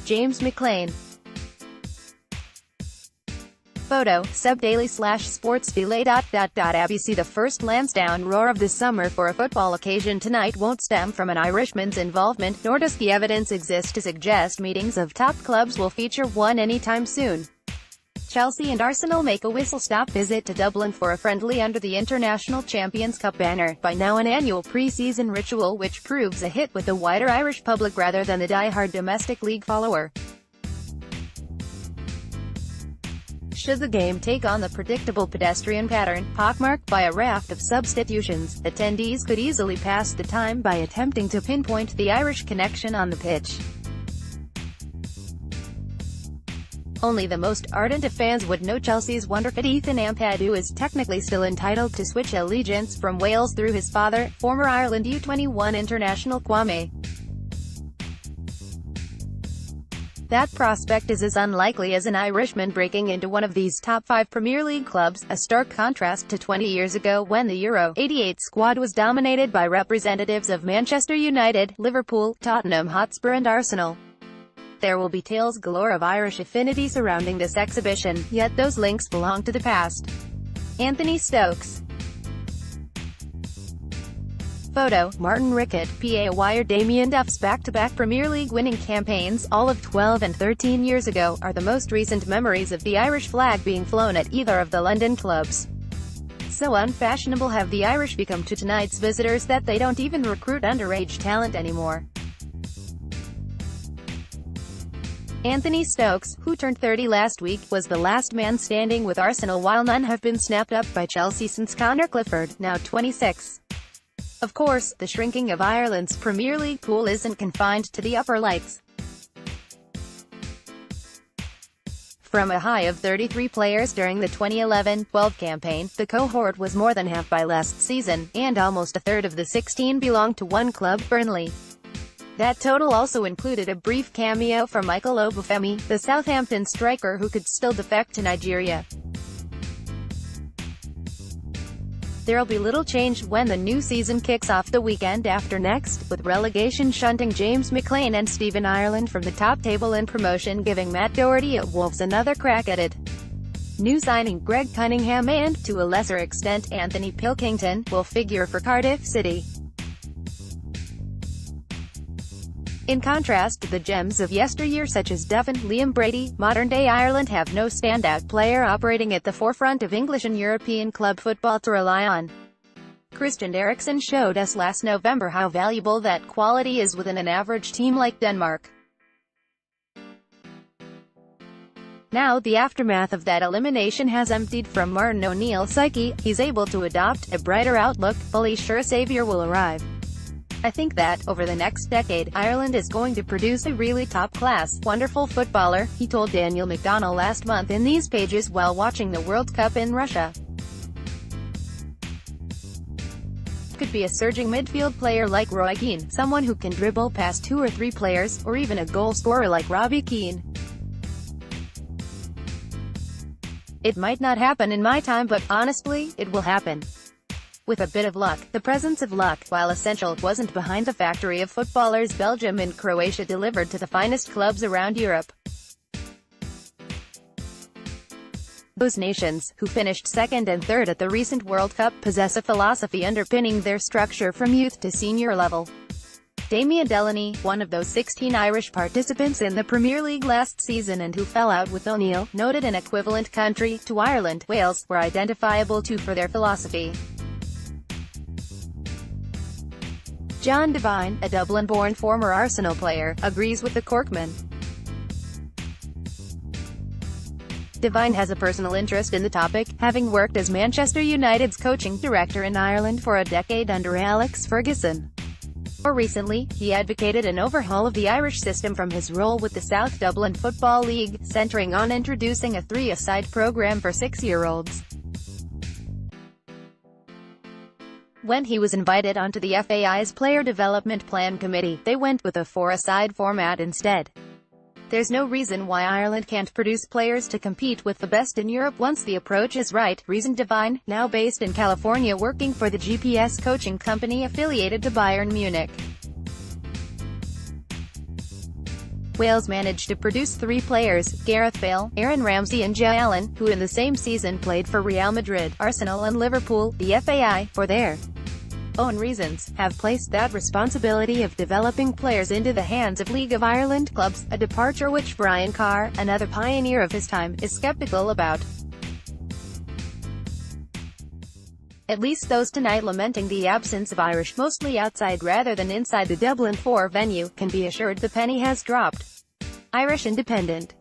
James McClean. Photo, Seb Daly / Sportsfile ABC. The first Lansdowne roar of the summer for a football occasion tonight won't stem from an Irishman's involvement, nor does the evidence exist to suggest meetings of top clubs will feature one anytime soon. Chelsea and Arsenal make a whistle-stop visit to Dublin for a friendly under the International Champions Cup banner, by now an annual pre-season ritual which proves a hit with the wider Irish public rather than the die-hard domestic league follower. Should the game take on the predictable pedestrian pattern, pockmarked by a raft of substitutions, attendees could easily pass the time by attempting to pinpoint the Irish connection on the pitch. Only the most ardent of fans would know Chelsea's wonderkid Ethan Ampadu is technically still entitled to switch allegiance from Wales through his father, former Ireland U21 international Kwame. That prospect is as unlikely as an Irishman breaking into one of these top 5 Premier League clubs, a stark contrast to 20 years ago when the Euro '88 squad was dominated by representatives of Manchester United, Liverpool, Tottenham Hotspur and Arsenal. There will be tales galore of Irish affinity surrounding this exhibition, yet those links belong to the past. Anthony Stokes. Photo, Martin Rickett, PA. Wire. Damien Duff's back-to-back Premier League winning campaigns, all of 12 and 13 years ago, are the most recent memories of the Irish flag being flown at either of the London clubs. So unfashionable have the Irish become to tonight's visitors that they don't even recruit underage talent anymore. Anthony Stokes, who turned 30 last week, was the last man standing with Arsenal while none have been snapped up by Chelsea since Conor Clifford, now 26. Of course, the shrinking of Ireland's Premier League pool isn't confined to the upper lights. From a high of 33 players during the 2011-12 campaign, the cohort was more than half by last season, and almost a third of the 16 belonged to one club, Burnley. That total also included a brief cameo from Michael Obafemi, the Southampton striker who could still defect to Nigeria. There'll be little change when the new season kicks off the weekend after next, with relegation shunting James McClean and Stephen Ireland from the top table and promotion giving Matt Doherty at Wolves another crack at it. New signing Greg Cunningham and, to a lesser extent, Anthony Pilkington, will figure for Cardiff City. In contrast, the gems of yesteryear such as Devon, Liam Brady, modern-day Ireland have no standout player operating at the forefront of English and European club football to rely on. Christian Eriksen showed us last November how valuable that quality is within an average team like Denmark. Now the aftermath of that elimination has emptied from Martin O'Neill's psyche. He's able to adopt a brighter outlook, fully sure a savior will arrive. I think that, over the next decade, Ireland is going to produce a really top-class, wonderful footballer, he told Daniel McDonnell last month in these pages while watching the World Cup in Russia. Could be a surging midfield player like Roy Keane, someone who can dribble past 2 or 3 players, or even a goal scorer like Robbie Keane. It might not happen in my time, but, honestly, it will happen. With a bit of luck. The presence of luck, while essential, wasn't behind the factory of footballers Belgium and Croatia delivered to the finest clubs around Europe. Those nations, who finished second and third at the recent World Cup, possess a philosophy underpinning their structure from youth to senior level. Damien Delaney, one of those 16 Irish participants in the Premier League last season and who fell out with O'Neill, noted an equivalent country to Ireland, Wales, were identifiable too for their philosophy. John Devine, a Dublin-born former Arsenal player, agrees with the Corkman. Devine has a personal interest in the topic, having worked as Manchester United's coaching director in Ireland for a decade under Alex Ferguson. More recently, he advocated an overhaul of the Irish system from his role with the South Dublin Football League, centering on introducing a 3-a-side program for 6-year-olds. When he was invited onto the FAI's Player Development Plan Committee, they went with a 4-a-side format instead. There's no reason why Ireland can't produce players to compete with the best in Europe once the approach is right, reasoned Devine, now based in California working for the GPS coaching company affiliated to Bayern Munich. Wales managed to produce 3 players, Gareth Bale, Aaron Ramsey and Joe Allen, who in the same season played for Real Madrid, Arsenal and Liverpool. The FAI, for their own reasons, have placed that responsibility of developing players into the hands of League of Ireland clubs, a departure which Brian Carr, another pioneer of his time, is sceptical about. At least those tonight lamenting the absence of Irish, mostly outside rather than inside the Dublin 4 venue, can be assured the penny has dropped. Irish Independent.